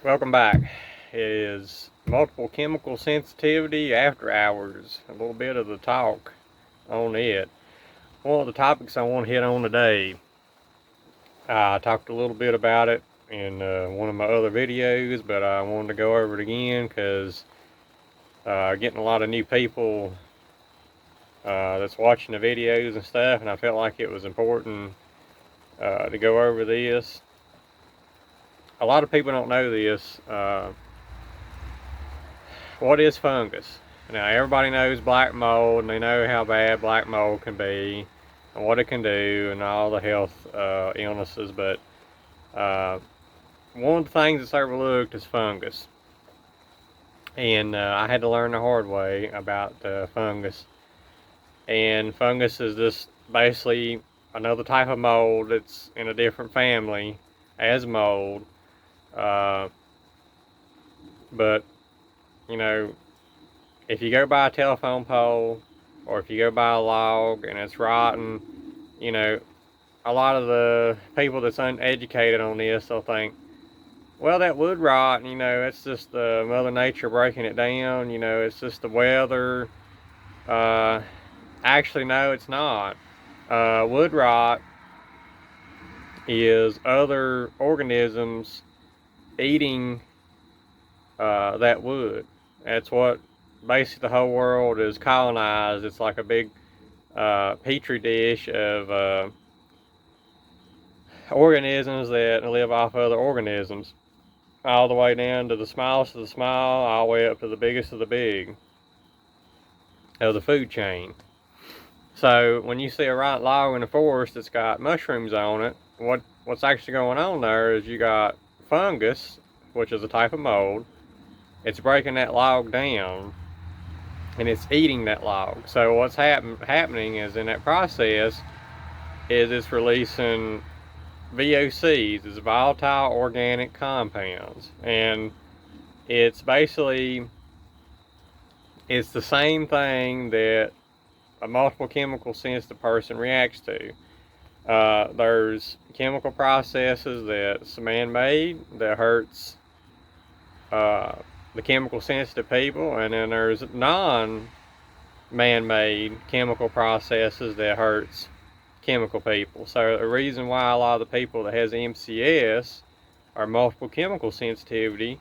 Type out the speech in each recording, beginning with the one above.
Welcome back. It is multiple chemical sensitivity after hours. A little bit of the talk on it. One of the topics I want to hit on today, I talked a little bit about it in one of my other videos, but I wanted to go over it again because getting a lot of new people that's watching the videos and stuff, and I felt like it was important to go over this. A lot of people don't know this. What is fungus? Now, everybody knows black mold, and they know how bad black mold can be, and what it can do, and all the health illnesses. But uh, one of the things that's overlooked is fungus, and I had to learn the hard way about fungus. And fungus is just basically another type of mold that's in a different family as mold, uh, but you know, if you go by a telephone pole or if you go by a log and it's rotten, you know, a lot of the people that's uneducated on this, they'll think, well, that wood rot, it's just Mother Nature breaking it down, it's just the weather. Uh, Actually, no, it's not. Wood rot is other organisms eating that wood. That's what basically the whole world is colonized. It's like a big petri dish of organisms that live off other organisms, all the way down to the smallest of the small, all the way up to the biggest of the big of the food chain. So when you see a right log in the forest that's got mushrooms on it, what's actually going on there is you got fungus, which is a type of mold. It's breaking that log down and it's eating that log. So what's happening is in that process is it's releasing VOCs, is volatile organic compounds, and it's basically it's the same thing that a multiple chemical sensitive person reacts to. There's chemical processes that's man-made that hurts uh, the chemical sensitive people, and then there's non-man-made chemical processes that hurts chemical people. So the reason why a lot of the people that has MCS or multiple chemical sensitivity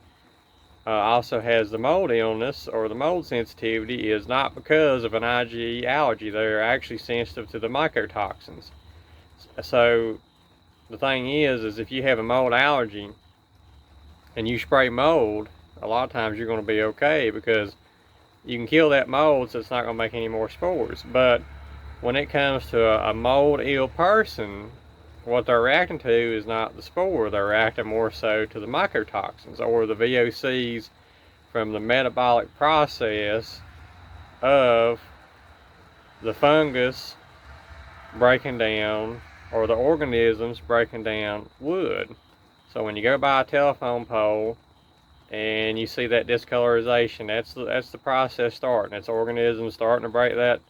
also has the mold illness or the mold sensitivity is not because of an IgE allergy. They're actually sensitive to the mycotoxins. So the thing is if you have a mold allergy and you spray mold, a lot of times you're going to be okay because you can kill that mold, so it's not going to make any more spores. But when it comes to a mold ill person, what they're reacting to is not the spore. They're reacting more so to the mycotoxins or the VOCs from the metabolic process of the fungus breaking down or the organisms breaking down wood. So when you go by a telephone pole and you see that discolorization, that's the process starting. It's organisms starting to break that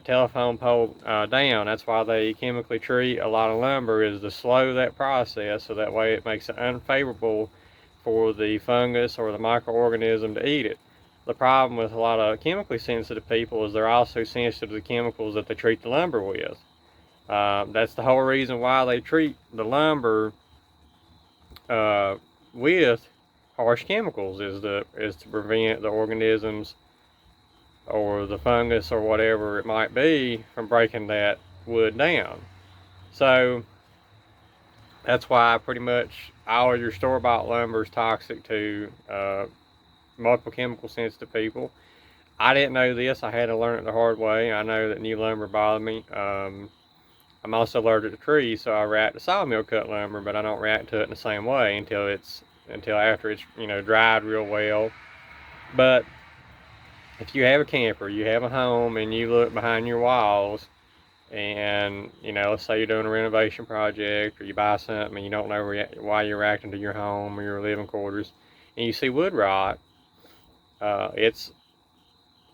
telephone pole down. That's why they chemically treat a lot of lumber, is to slow that process, so that way it makes it unfavorable for the fungus or the microorganism to eat it. The problem with a lot of chemically sensitive people is they're also sensitive to the chemicals that they treat the lumber with. That's the whole reason why they treat the lumber with harsh chemicals, is to prevent the organisms or the fungus or whatever it might be from breaking that wood down. So that's why pretty much all of your store-bought lumber is toxic to multiple chemical sensitive people. I didn't know this. I had to learn it the hard way. I know that new lumber bothered me. I'm also allergic to trees, so I react to sawmill cut lumber, but I don't react to it in the same way until after it's dried real well. But if you have a camper, you have a home, and you look behind your walls, and let's say you're doing a renovation project or you buy something and you don't know why you're reacting to your home or your living quarters, and you see wood rot, it's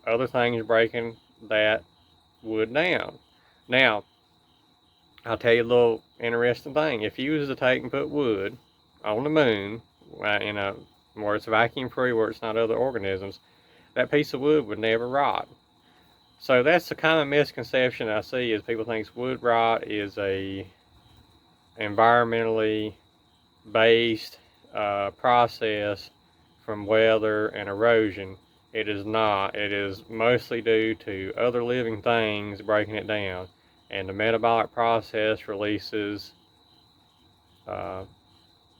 other things breaking that wood down. Now, I'll tell you a little interesting thing. If you was to take and put wood on the moon, where it's vacuum free, where it's not other organisms, that piece of wood would never rot. So that's the common misconception I see, is people think wood rot is a environmentally based process from weather and erosion. It is not. It is mostly due to other living things breaking it down, and the metabolic process releases the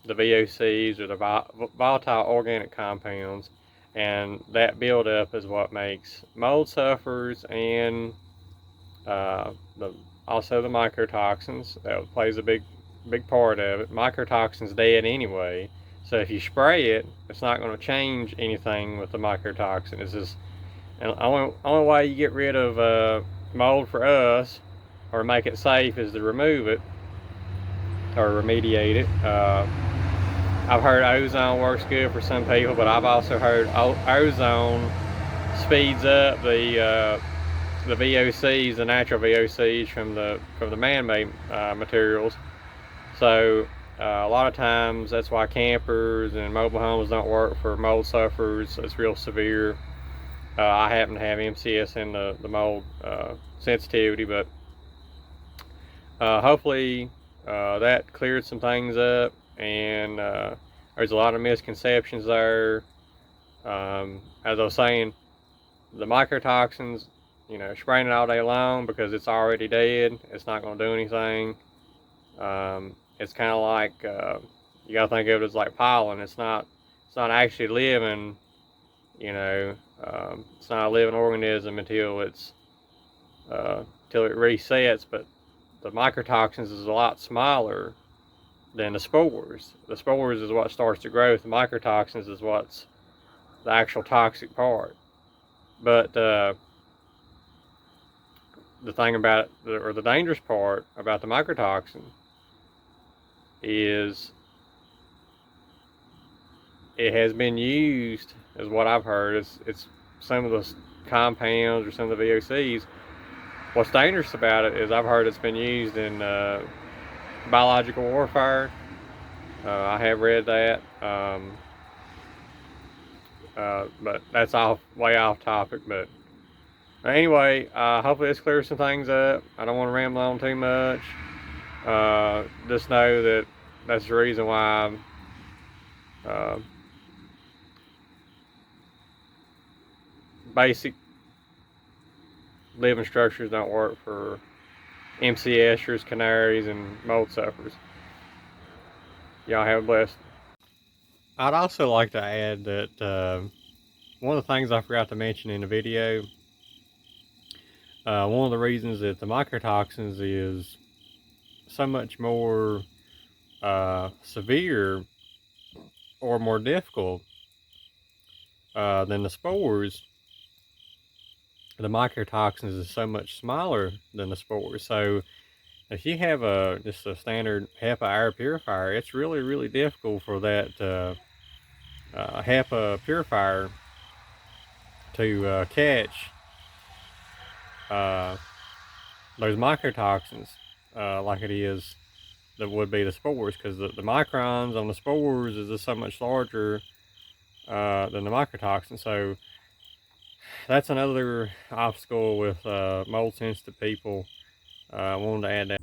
VOCs, or the volatile organic compounds, and that buildup is what makes mold sufferers, and also the mycotoxins. That plays a big part of it. Mycotoxins dead anyway, so if you spray it, it's not going to change anything with the mycotoxin. It's just, and the only way you get rid of mold for us, or make it safe, is to remove it or remediate it. I've heard ozone works good for some people, but I've also heard ozone speeds up the VOCs, the natural VOCs from the man-made materials. So a lot of times that's why campers and mobile homes don't work for mold sufferers. It's real severe. I happen to have MCS in the mold sensitivity, but hopefully that cleared some things up, and there's a lot of misconceptions there. As I was saying, the mycotoxins, spraying it all day long because it's already dead, it's not going to do anything. It's kind of like, you got to think of it as like pollen. It's not actually living, it's not a living organism until it resets. But the mycotoxins is a lot smaller than the spores. The spores is what starts the growth. The mycotoxins is what's the actual toxic part. But the thing about it, or the dangerous part about the mycotoxin, is it has been used, is what I've heard. It's some of the compounds or some of the VOCs. What's dangerous about it is I've heard it's been used in biological warfare. I have read that, but that's way off topic. But anyway, hopefully this clears some things up. I don't want to ramble on too much. Just know that that's the reason why basic living structures don't work for MCSers, canaries, and mold sufferers. Y'all have a blessed. I'd also like to add that one of the things I forgot to mention in the video, one of the reasons that the mycotoxins is so much more severe or more difficult than the spores, the mycotoxins is so much smaller than the spores. So if you have just a standard HEPA air purifier, it's really difficult for that HEPA purifier to catch those mycotoxins like it is that would be the spores, because the microns on the spores is just so much larger than the mycotoxin. So that's another obstacle with mold sensitive people. I wanted to add that.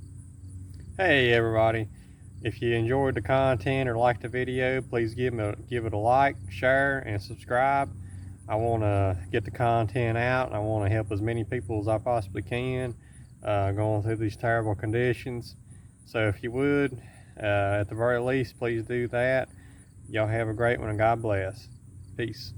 Hey everybody, if you enjoyed the content or liked the video, please give it a like, share, and subscribe. I want to get the content out, and I want to help as many people as I possibly can going through these terrible conditions. So if you would, at the very least, please do that. Y'all have a great one, and God bless. Peace.